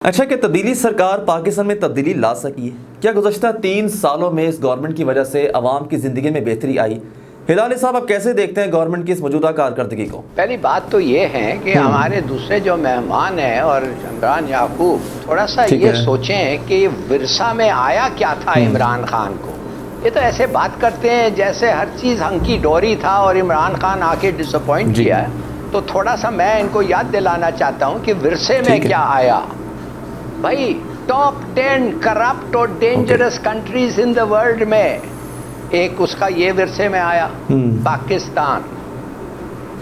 अच्छा, क्या तब्दीली सरकार पाकिस्तान में तब्दीली ला सकी है? क्या गुज़श्ता 3 सालों में इस गवर्नमेंट की वजह से अवाम की ज़िंदगी में बेहतरी आई? हिलाली साहब, आप कैसे देखते हैं गवर्नमेंट की इस मौजूदा कारकर्दगी को? पहली बात तो ये है कि हमारे दूसरे जो मेहमान हैं और इमरान याकूब थोड़ा सा ये सोचें कि विरसा में आया क्या था इमरान खान को। ये तो ऐसे बात करते हैं जैसे हर चीज़ हंकी डोरी था और इमरान खान आके डिसअपॉइंट किया है। तो थोड़ा सा मैं इनको याद दिलाना चाहता हूँ कि विरसे में क्या आया। भाई, टॉप 10 करप्ट और dangerous countries in the world में एक उसका ये विरसे में आया पाकिस्तान।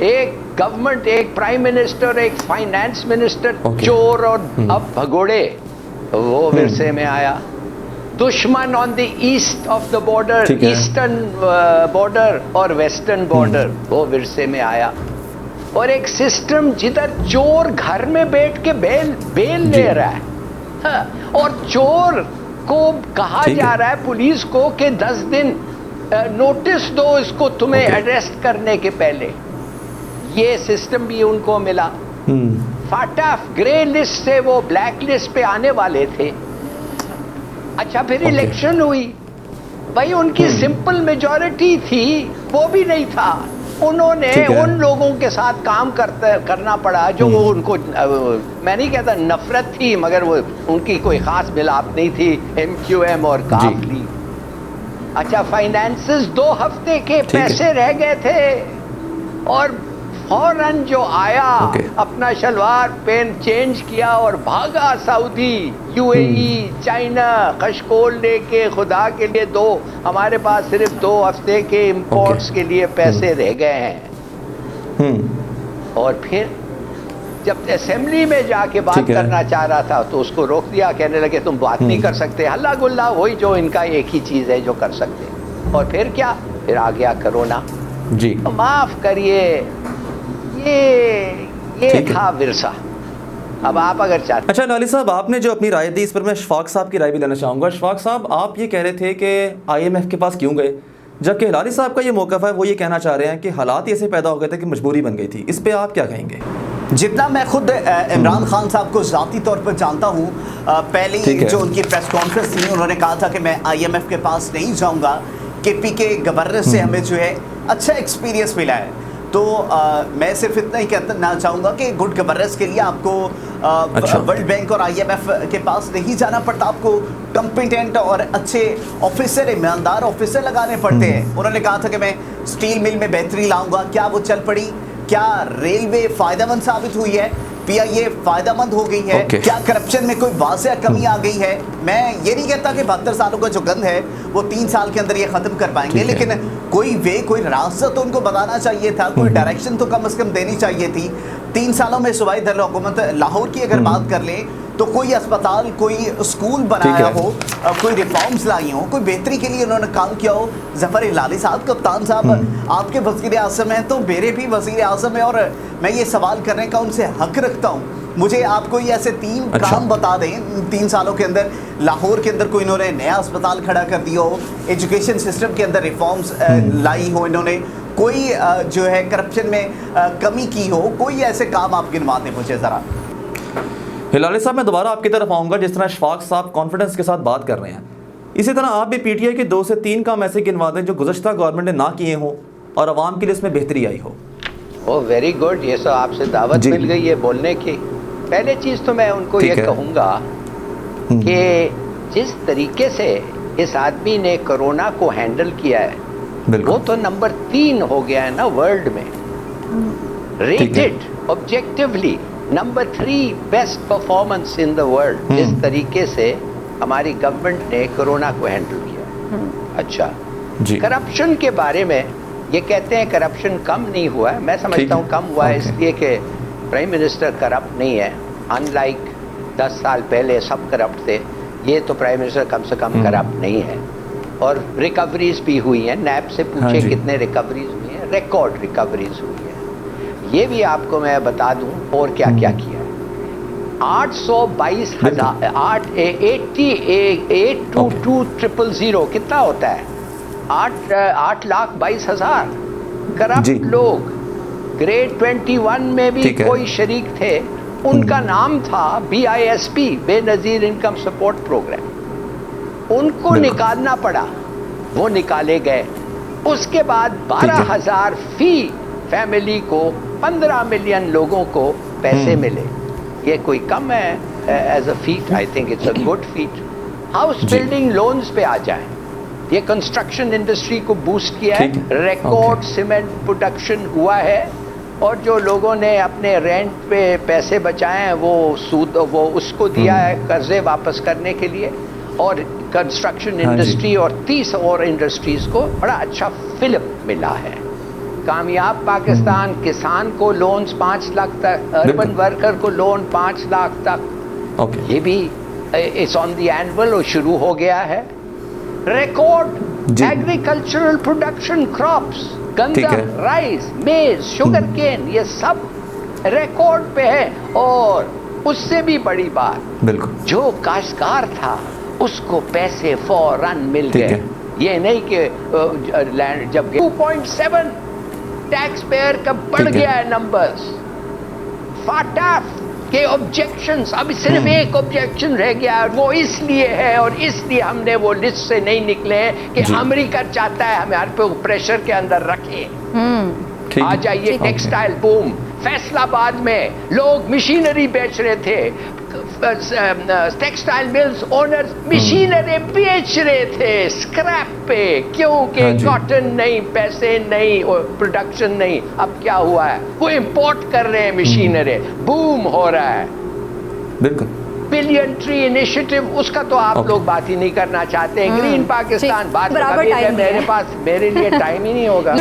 एक गवर्नमेंट, एक प्राइम मिनिस्टर, एक फाइनेंस मिनिस्टर चोर और अब भगोड़े, वो विरसे में आया। दुश्मन on the east of the border, eastern border और वेस्टर्न बॉर्डर, वो विरसे में आया। और एक सिस्टम जिधर चोर घर में बैठ के बेल ले रहा है, हाँ, और चोर को कहा जा रहा है पुलिस को कि 10 दिन नोटिस दो इसको तुम्हें अरेस्ट करने के पहले। ये सिस्टम भी उनको मिला। फाटफ ग्रे लिस्ट से वो ब्लैक लिस्ट पे आने वाले थे। अच्छा, फिर इलेक्शन हुई, भाई उनकी सिंपल मेजॉरिटी थी, वो भी नहीं था। उन्होंने उन लोगों के साथ काम करना पड़ा जो वो उनको, मैं नहीं कहता नफरत थी, मगर वो उनकी कोई खास मिलाप नहीं थी, MQM और काफ लीग। अच्छा, फाइनेंसेस 2 हफ्ते के पैसे रह गए थे और फौरन जो आया अपना शलवार पेन चेंज किया और भागा सऊदी, UAE, चाइना, खशकोल लेके खुदा के लिए हमारे पास सिर्फ 2 हफ्ते के इंपोर्ट्स के लिए पैसे रह गए हैं। और फिर जब असेंबली में जाके बात करना चाह रहा था तो उसको रोक दिया, कहने लगे तुम बात नहीं कर सकते। हल्ला गुल्ला वही जो इनका एक ही चीज है जो कर सकते। और फिर क्या, फिर आ गया कोरोना जी। तो माफ करिए, ये था विरसा। अब आप अगर चाहते। अच्छा लाली साहब, आपने जो अपनी राय दी इस पर मैं अशफाक साहब की राय भी लेना चाहूँगा। अशफाक साहब, आप ये कह रहे थे कि IMF के पास क्यों गए, जबकि हिलाली साहब का ये मौक़िफ़ है वो ये कहना चाह रहे हैं कि हालात ऐसे पैदा हो गए थे कि मजबूरी बन गई थी। इस पर आप क्या कहेंगे? जितना मैं खुद इमरान खान साहब को ज़ाती तौर पर जानता हूँ, पहले जो उनकी प्रेस कॉन्फ्रेंस थी उन्होंने कहा था कि मैं IMF के पास नहीं जाऊँगा, KP के गवर्नर से हमें जो है अच्छा एक्सपीरियंस मिला है। तो मैं सिर्फ इतना ही कहना चाहूँगा कि गुड गवर्नेंस के लिए आपको वर्ल्ड बैंक और IMF के पास नहीं जाना पड़ता, आपको कॉम्पिटेंट और अच्छे ऑफिसर, ईमानदार ऑफिसर लगाने पड़ते हैं। उन्होंने कहा था कि मैं स्टील मिल में बेहतरी लाऊंगा, क्या वो चल पड़ी? क्या रेलवे फ़ायदेमंद साबित हुई है? PIA फ़ायदेमंद हो गई है? क्या करप्शन में कोई वाज़ेह कमी आ गई है? मैं ये नहीं कहता कि 72 सालों का जो गंद है वो 3 साल के अंदर ये ख़त्म कर पाएंगे, लेकिन कोई वे, कोई रास्ता तो उनको बताना चाहिए था, कोई डायरेक्शन तो कम से कम देनी चाहिए थी। 3 सालों में सूबाई दारुल-ए-हुकूमत लाहौर की अगर बात कर लें तो कोई अस्पताल, कोई स्कूल बनाया हो, कोई रिफॉर्म्स लाई हो, कोई बेहतरी के लिए उन्होंने काम किया हो। ज़फ़र हिलाली साहब, कप्तान साहब आपके वज़ीर आज़म हैं तो मेरे भी वज़ीर आज़म है, और मैं ये सवाल करने का उनसे हक रखता हूँ। मुझे आप कोई ऐसे 3 काम बता दें 3 सालों के अंदर लाहौर के अंदर कोई इन्होंने नया अस्पताल खड़ा कर दिया हो, एजुकेशन सिस्टम के अंदर रिफॉर्म्स लाई हो इन्होंने, कोई जो है करप्शन में कमी की हो, कोई ऐसे काम आप गिनवा दें मुझे ज़रा। हिलाली साहब, मैं दोबारा आपकी तरफ आऊँगा। जिस तरह अशफाक साहब कॉन्फिडेंस के साथ बात कर रहे हैं, इसी तरह आप भी PTI के 2 से 3 काम ऐसे गिनवा दें जो गुज़श्ता गवर्नमेंट ने ना किए हों और आवाम के लिए इसमें बेहतरी आई हो। ओह वेरी गुड, ये सब आपसे दावत मिल गई है बोलने की। पहले चीज़ तो मैं उनको ये कहूँगा कि जिस तरीके से इस आदमी ने कोरोना को हैंडल किया है वो तो नंबर 3 हो गया है ना वर्ल्ड में, rated objectively number 3 best performance in the world. जिस तरीके से हमारी गवर्नमेंट ने कोरोना को हैंडल किया। अच्छा, करप्शन के बारे में ये कहते हैं करप्शन कम नहीं हुआ है, मैं समझता हूँ कम हुआ है इसलिए कि प्राइम मिनिस्टर करप्ट नहीं है। अनलाइक 10 साल पहले सब करप्ट थे, ये तो प्राइम मिनिस्टर कम से कम करप्ट नहीं है। और रिकवरीज भी हुई हैं, NAB से पूछे कितने रिकवरीज हुई हैं, रिकॉर्ड रिकवरीज हुई है। ये भी आपको मैं बता दूं और क्या क्या किया। 822,000 8,82,000 कितना होता है? 8,22,000 करप्ट लोग ग्रेड 21 में भी कोई शरीक थे उनका नाम था BISP, Benazir income support program. उनको निकालना पड़ा, वो निकाले गए। उसके बाद 12,000 फी फैमिली को 15 मिलियन लोगों को पैसे मिले। ये कोई कम है as a feat? I think it's a good feat. House building loans पे आ जाए, ये कंस्ट्रक्शन इंडस्ट्री को बूस्ट किया है, रिकॉर्ड सीमेंट प्रोडक्शन हुआ है, और जो लोगों ने अपने रेंट पे पैसे बचाए हैं वो सूद वो उसको दिया है कर्जे वापस करने के लिए। और कंस्ट्रक्शन इंडस्ट्री और 30 और इंडस्ट्रीज को बड़ा अच्छा फिल्म मिला है। कामयाब पाकिस्तान, किसान को लोन्स 5 लाख तक, अर्बन वर्कर को लोन 5 लाख तक, ये भी इट्स ऑन द एनुअल और शुरू हो गया है। रिकॉर्ड एग्रीकल्चरल प्रोडक्शन क्रॉप्स, गंदम, राइस, मेज, शुगर केन, ये सब रिकॉर्ड पे है। और उससे भी बड़ी बात, बिल्कुल, जो काश्तकार था उसको पैसे फौरन मिल गए। ये नहीं कि लैंड जब 2.7 टैक्स पेयर का बढ़ गया है नंबर्स। फाटाफ के ऑब्जेक्शंस, अब सिर्फ एक ऑब्जेक्शन रह गया है, वो इसलिए है और इसलिए हमने वो लिस्ट से नहीं निकले हैं कि अमेरिका चाहता है हमारे पे प्रेशर के अंदर रखे। आ जाइए, टेक्सटाइल बूम, फैसलाबाद में लोग मशीनरी बेच रहे थे, टेक्सटाइल मिल्स ओनर्स मशीनरी बेच रहे थे स्क्रैप पे, क्योंकि कॉटन नहीं, पैसे नहीं और प्रोडक्शन नहीं। अब क्या हुआ है, वो इंपोर्ट कर रहे हैं मशीनरी, बूम हो रहा है। बिल्कुल, बिलियन ट्री इनिशिएटिव, उसका तो आप लोग बात ही नहीं करना चाहते हैं। ग्रीन पाकिस्तान बात, मेरे लिए टाइम ही नहीं होगा।